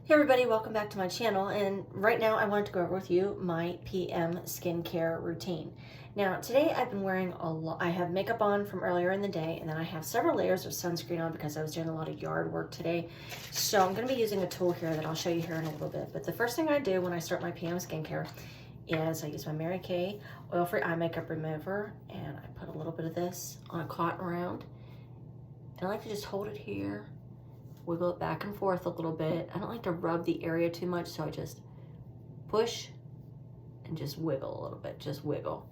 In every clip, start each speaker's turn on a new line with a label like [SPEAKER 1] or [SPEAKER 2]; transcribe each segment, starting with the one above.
[SPEAKER 1] Hey everybody, welcome back to my channel, and right now I wanted to go over with you my PM skincare routine. Now today I've been wearing I have makeup on from earlier in the day, and then I have several layers of sunscreen on because I was doing a lot of yard work today. So I'm going to be using a tool here that I'll show you here in a little bit. But the first thing I do when I start my PM skincare is I use my Mary Kay oil-free eye makeup remover, and I put a little bit of this on a cotton round, and I like to just hold it here, wiggle it back and forth a little bit. I don't like to rub the area too much, so I just push and just wiggle a little bit, just wiggle.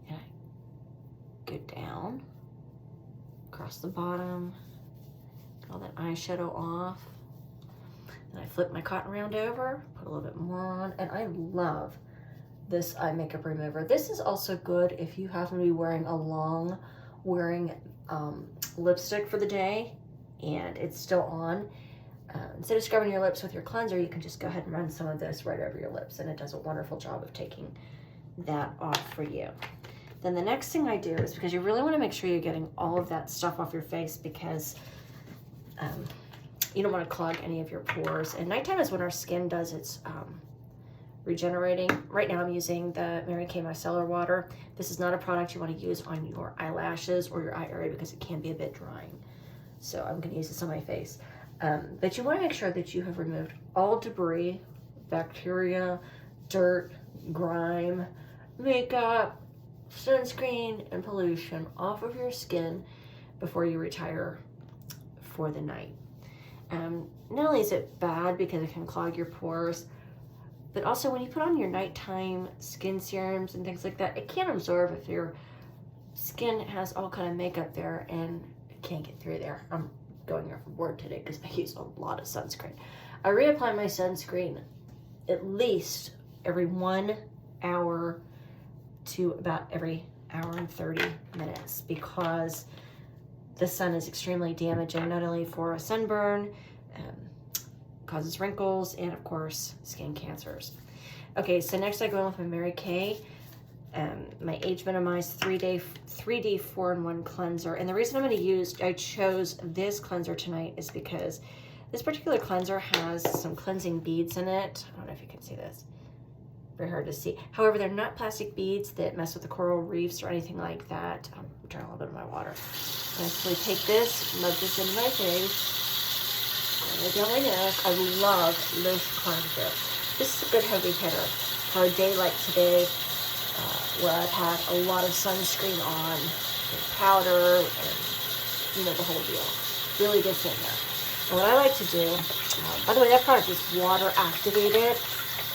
[SPEAKER 1] And I go down, across the bottom, get all that eyeshadow off. Then I flip my cotton round over, put a little bit more on, and I love this eye makeup remover. This is also good if you happen to be wearing a long lipstick for the day and it's still on. Instead of scrubbing your lips with your cleanser, you can just go ahead and run some of this right over your lips, and it does a wonderful job of taking that off for you. Then the next thing I do is, because you really want to make sure you're getting all of that stuff off your face, because you don't want to clog any of your pores. And nighttime is when our skin does its regenerating. Right now I'm using the Mary Kay Micellar water. This is not a product you want to use on your eyelashes or your eye area because it can be a bit drying. So I'm going to use this on my face. But you want to make sure that you have removed all debris, bacteria, dirt, grime, makeup, sunscreen, and pollution off of your skin before you retire for the night. Not only is it bad because it can clog your pores, but also when you put on your nighttime skin serums and things like that, it can't absorb if your skin has all kind of makeup there and can't get through there. I'm going overboard today because I use a lot of sunscreen. I reapply my sunscreen at least every 1 hour to about every hour and 30 minutes because the sun is extremely damaging, not only for a sunburn, causes wrinkles, and of course skin cancers. Okay, so next I go in with my Mary Kay, my age minimized 3D 4-in-1 cleanser. And the reason I chose this cleanser tonight is because this particular cleanser has some cleansing beads in it. I don't know if you can see this. Very hard to see. However, they're not plastic beads that mess with the coral reefs or anything like that. I'm trying a little bit of my water. I actually take this, rub this into my face, run it down my neck. I love this cleanser. This is a good heavy hitter for a day like today, where I've had a lot of sunscreen on, and powder, and the whole deal. Really gets in there. And what I like to do, by the way, that product is water activated,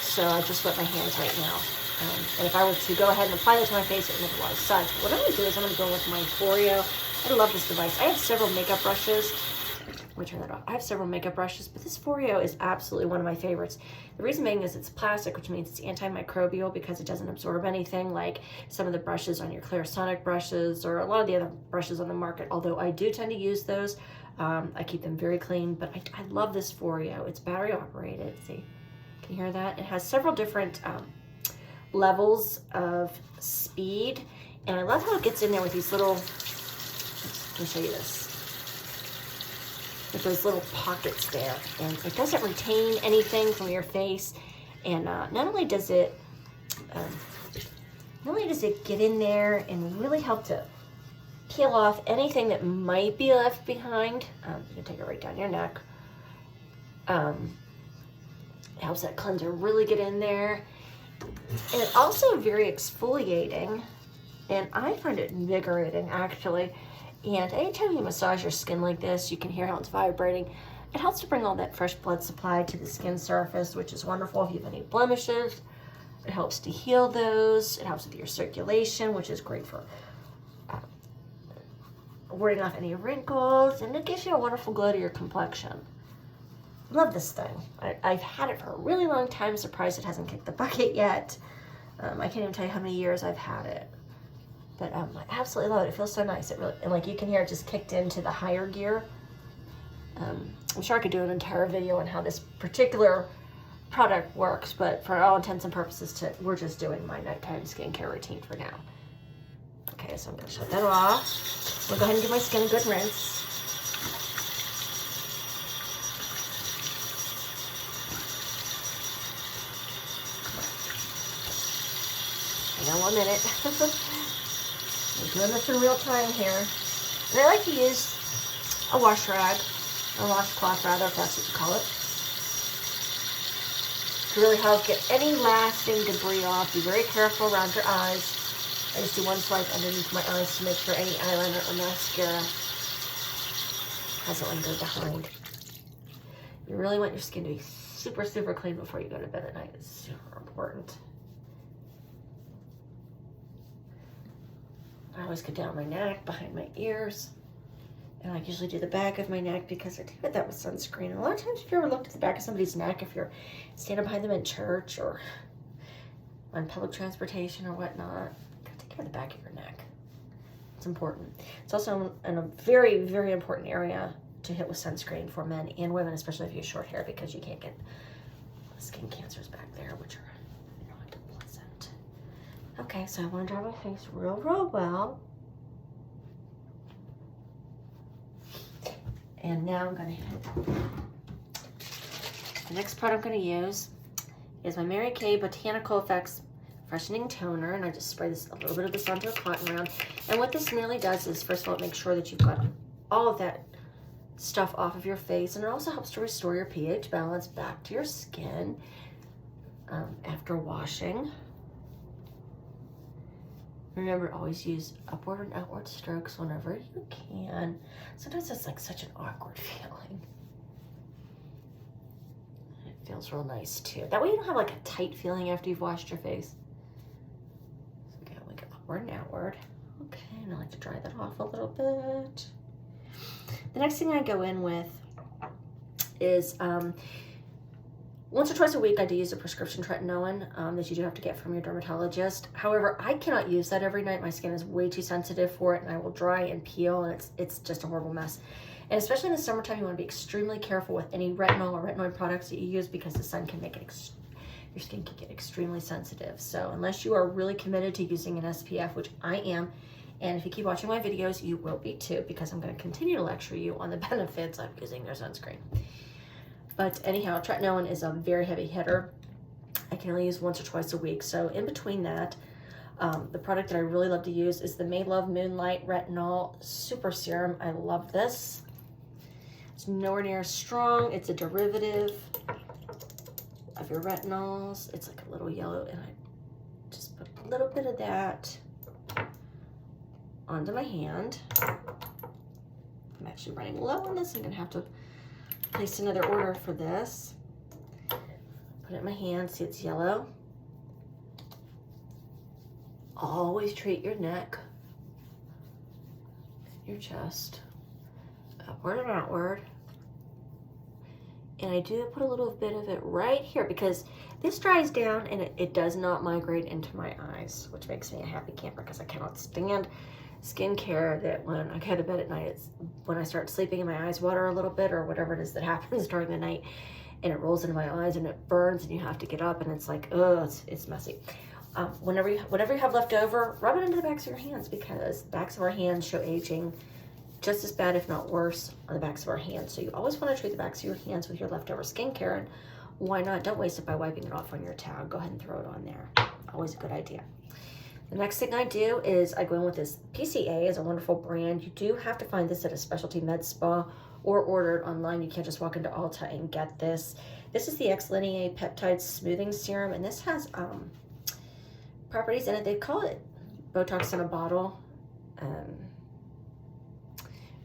[SPEAKER 1] so I just wet my hands right now. And if I were to go ahead and apply this to my face, it would make a lot of sense. But what I'm going to do is I'm going to go with my FOREO. I love this device. I have several makeup brushes. Let me turn that off. I have several makeup brushes, but this FOREO is absolutely one of my favorites. The reason being is it's plastic, which means it's antimicrobial because it doesn't absorb anything like some of the brushes on your Clarisonic brushes or a lot of the other brushes on the market. Although I do tend to use those. I keep them very clean, but I love this FOREO. It's battery operated. See, can you hear that? It has several different levels of speed, and I love how it gets in there with these little, let me show you this, with those little pockets there, and it doesn't retain anything from your face. And not only does it get in there and really help to peel off anything that might be left behind. You can take it right down your neck. It helps that cleanser really get in there, and it's also very exfoliating, and I find it invigorating actually. And anytime you massage your skin like this, you can hear how it's vibrating. It helps to bring all that fresh blood supply to the skin surface, which is wonderful if you have any blemishes. It helps to heal those. It helps with your circulation, which is great for warding off any wrinkles. And it gives you a wonderful glow to your complexion. Love this thing. I've had it for a really long time. Surprised it hasn't kicked the bucket yet. I can't even tell you how many years I've had it. But I absolutely love it. It feels so nice. It really, and like you can hear it just kicked into the higher gear. I'm sure I could do an entire video on how this particular product works, but for all intents and purposes, we're just doing my nighttime skincare routine for now. Okay, so I'm going to shut that off. We'll go ahead and give my skin a good rinse. know, 1 minute. I'm doing this in real time here. And I like to use a wash rag, or washcloth rather, if that's what you call it, to really help get any lasting debris off. Be very careful around your eyes. I just do one swipe underneath my eyes to make sure any eyeliner or mascara hasn't lingered behind. You really want your skin to be super, super clean before you go to bed at night. It's super important. I always go down my neck, behind my ears. And I usually do the back of my neck because I do that with sunscreen. And a lot of times if you ever looked at the back of somebody's neck, if you're standing behind them in church or on public transportation or whatnot, take care of the back of your neck. It's important. It's also a very, very important area to hit with sunscreen for men and women, especially if you have short hair, because you can't get skin cancers back there, which are not pleasant. Okay, so I want to dry my face real, real well. And now I'm going to hit. The next product I'm going to use is my Mary Kay Botanical Effects Freshening Toner, and I just spray this a little bit of this onto a cotton round. And what this really does is, first of all, it makes sure that you've got all of that stuff off of your face, and it also helps to restore your pH balance back to your skin after washing. Remember, always use upward and outward strokes whenever you can. Sometimes it's like such an awkward feeling. It feels real nice too. That way you don't have like a tight feeling after you've washed your face. So again, we go upward and outward. Okay, and I like to dry that off a little bit. The next thing I go in with is once or twice a week, I do use a prescription Tretinoin that you do have to get from your dermatologist. However, I cannot use that every night. My skin is way too sensitive for it, and I will dry and peel, and it's just a horrible mess. And especially in the summertime, you want to be extremely careful with any retinol or retinoid products that you use, because the sun can make it, your skin can get extremely sensitive. So unless you are really committed to using an SPF, which I am, and if you keep watching my videos, you will be too, because I'm going to continue to lecture you on the benefits of using their sunscreen. But anyhow, Tretinoin is a very heavy hitter. I can only use once or twice a week. So in between that, the product that I really love to use is the May Love Moonlight Retinol Super Serum. I love this. It's nowhere near as strong. It's a derivative of your retinols. It's like a little yellow, and I just put a little bit of that onto my hand. I'm actually running low on this. I'm gonna have to place another order for this. Put it in my hand, see it's yellow. Always treat your neck, your chest, upward and outward. And I do put a little bit of it right here, because this dries down and it does not migrate into my eyes, which makes me a happy camper, because I cannot stand skincare that when I go to bed at night, it's when I start sleeping and my eyes water a little bit, or whatever it is that happens during the night, and it rolls into my eyes and it burns and you have to get up, and it's like, oh, it's messy. Whatever you have left over, rub it into the backs of your hands, because backs of our hands show aging just as bad, if not worse, on the backs of our hands. So you always want to treat the backs of your hands with your leftover skincare, and why not? Don't waste it by wiping it off on your towel. Go ahead and throw it on there. Always a good idea. The next thing I do is I go in with this PCA. Is a wonderful brand. You do have to find this at a specialty med spa or order it online. You can't just walk into Ulta and get this. This is the Exlinea Peptide Smoothing Serum, and this has properties in it. They call it Botox in a bottle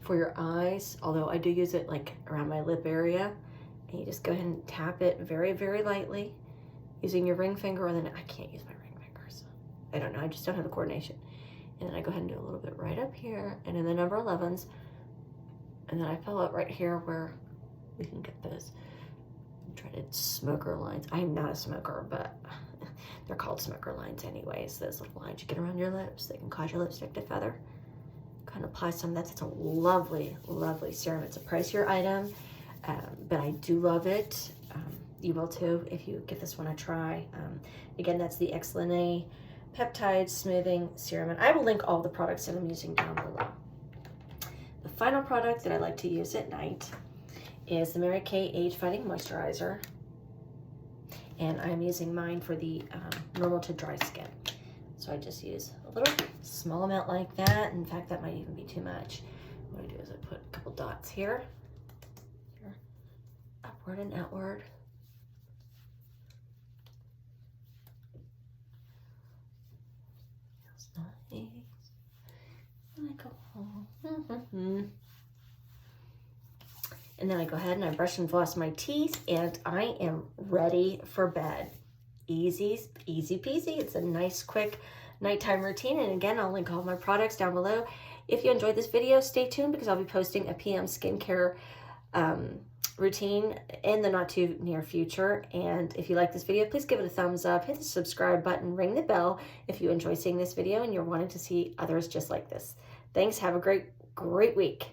[SPEAKER 1] for your eyes, although I do use it like around my lip area. And you just go ahead and tap it very, very lightly using your ring finger, or then I can't use my ring fingers. I don't know, I just don't have the coordination. And then I go ahead and do a little bit right up here and in the number 11s. And then I fill up right here where we can get those dreaded smoker lines. I'm not a smoker, but they're called smoker lines anyways. Those little lines you get around your lips, they can cause your lipstick to feather. Go ahead and apply some of that. It's a lovely, lovely serum. It's a pricier item, but I do love it. You will too if you give this one a try. Again, that's the Exlinea Peptide Smoothing Serum, and I will link all the products that I'm using down below. The final product that I like to use at night is the Mary Kay Age Fighting Moisturizer, and I'm using mine for the normal to dry skin. So I just use a little small amount like that. In fact, that might even be too much. What I do is I put a couple dots here, upward and outward. Feels nice. And I go home. And then I go ahead and I brush and floss my teeth, and I am ready for bed. Easy peasy. It's a nice, quick nighttime routine. And again, I'll link all my products down below. If you enjoyed this video, stay tuned because I'll be posting a PM skincare routine in the not too near future. And if you like this video, please give it a thumbs up, hit the subscribe button, ring the bell if you enjoy seeing this video and you're wanting to see others just like this. Thanks. Have a great week.